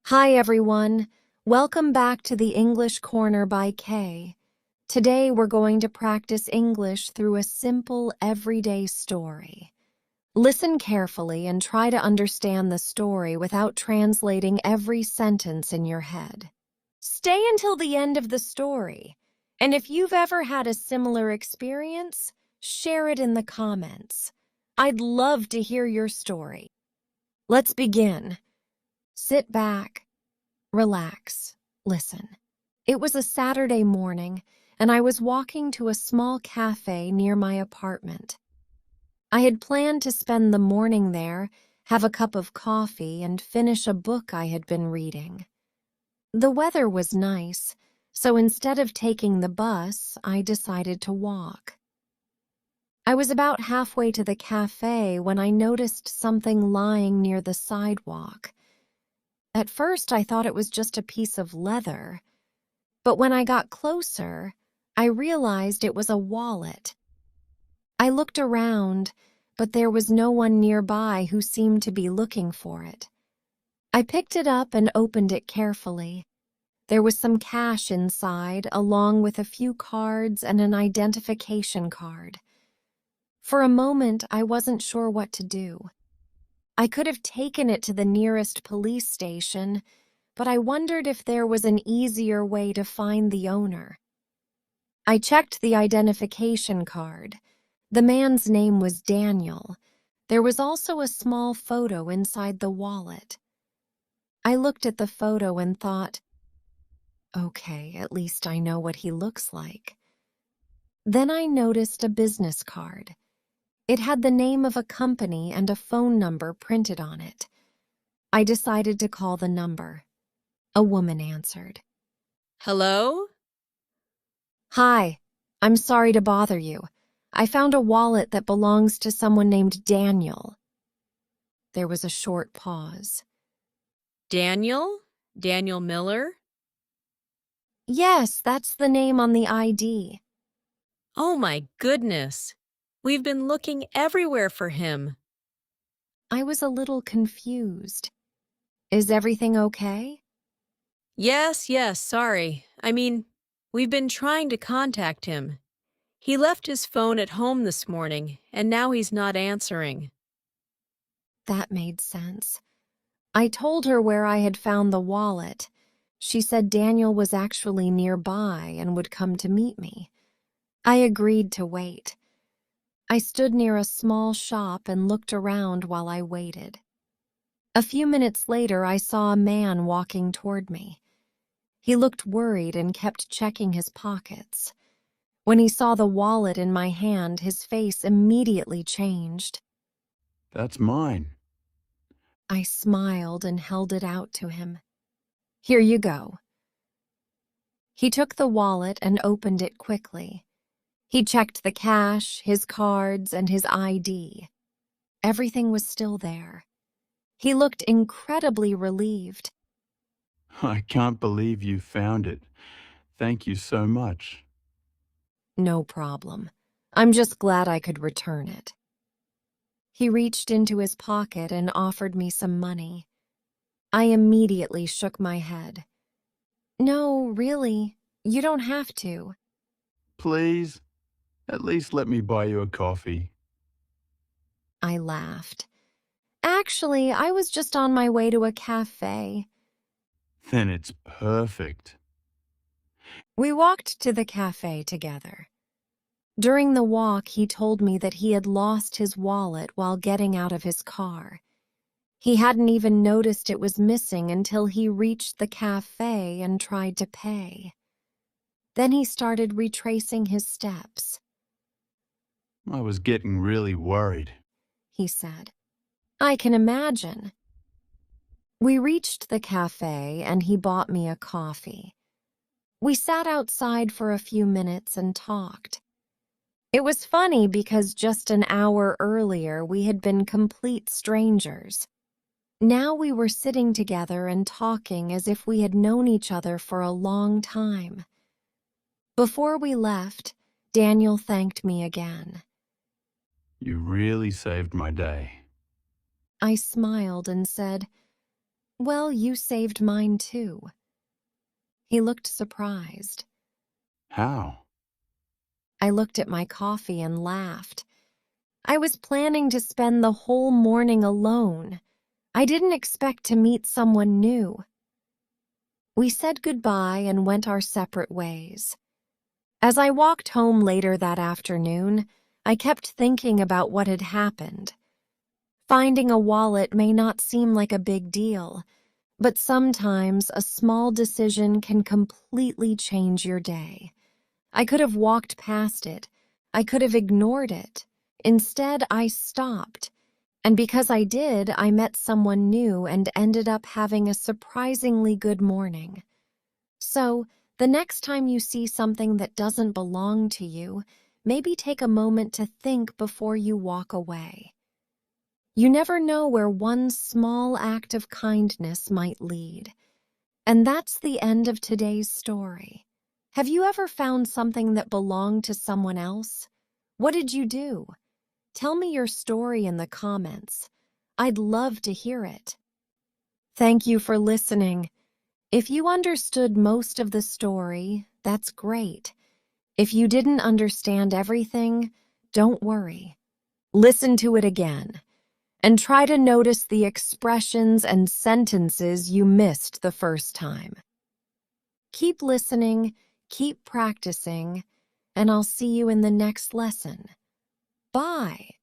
Hi everyone, welcome back to the English Corner by Kay. Today we're going to practice English through a simple everyday story. Listen carefully and try to understand the story without translating every sentence in your head. Stay until the end of the story, and if you've ever had a similar experience, share it in the comments. I'd love to hear your story. Let's begin. Sit back. Relax. Listen. It was a Saturday morning, and I was walking to a small cafe near my apartment. I had planned to spend the morning there, have a cup of coffee, and finish a book I had been reading. The weather was nice, so instead of taking the bus, I decided to walk. I was about halfway to the cafe when I noticed something lying near the sidewalk. At first, I thought it was just a piece of leather, but when I got closer, I realized it was a wallet. I looked around, but there was no one nearby who seemed to be looking for it. I picked it up and opened it carefully. There was some cash inside, along with a few cards and an identification card. For a moment, I wasn't sure what to do. I could have taken it to the nearest police station, but I wondered if there was an easier way to find the owner. I checked the identification card. The man's name was Daniel. There was also a small photo inside the wallet. I looked at the photo and thought, okay, at least I know what he looks like. Then I noticed a business card. It had the name of a company and a phone number printed on it. I decided to call the number. A woman answered. Hello? Hi, I'm sorry to bother you. I found a wallet that belongs to someone named Daniel. There was a short pause. Daniel? Daniel Miller? Yes, that's the name on the ID. Oh my goodness! We've been looking everywhere for him. I was a little confused. Is everything okay? Yes, sorry. We've been trying to contact him. He left his phone at home this morning, and now he's not answering. That made sense. I told her where I had found the wallet. She said Daniel was actually nearby and would come to meet me. I agreed to wait. I stood near a small shop and looked around while I waited. A few minutes later, I saw a man walking toward me. He looked worried and kept checking his pockets. When he saw the wallet in my hand, his face immediately changed. That's mine. I smiled and held it out to him. Here you go. He took the wallet and opened it quickly. He checked the cash, his cards, and his ID. Everything was still there. He looked incredibly relieved. I can't believe you found it. Thank you so much. No problem. I'm just glad I could return it. He reached into his pocket and offered me some money. I immediately shook my head. No, really, you don't have to. Please, at least let me buy you a coffee. I laughed. Actually, I was just on my way to a cafe. Then it's perfect. We walked to the cafe together. During the walk, he told me that he had lost his wallet while getting out of his car. He hadn't even noticed it was missing until he reached the cafe and tried to pay. Then he started retracing his steps. I was getting really worried. He said. I can imagine. We reached the cafe and he bought me a coffee. We sat outside for a few minutes and talked. It was funny because just an hour earlier we had been complete strangers. Now we were sitting together and talking as if we had known each other for a long time. Before we left, Daniel thanked me again. You really saved my day. I smiled and said, Well, you saved mine too. He looked surprised. How? I looked at my coffee and laughed. I was planning to spend the whole morning alone. I didn't expect to meet someone new. We said goodbye and went our separate ways. As I walked home later that afternoon, I kept thinking about what had happened. Finding a wallet may not seem like a big deal, but sometimes a small decision can completely change your day. I could have walked past it. I could have ignored it. Instead, I stopped. And because I did, I met someone new and ended up having a surprisingly good morning. So, the next time you see something that doesn't belong to you, maybe take a moment to think before you walk away. You never know where one small act of kindness might lead. And that's the end of today's story. Have you ever found something that belonged to someone else? What did you do? Tell me your story in the comments. I'd love to hear it. Thank you for listening. If you understood most of the story, that's great. If you didn't understand everything, don't worry. Listen to it again, and try to notice the expressions and sentences you missed the first time. Keep listening, keep practicing, and I'll see you in the next lesson. Bye.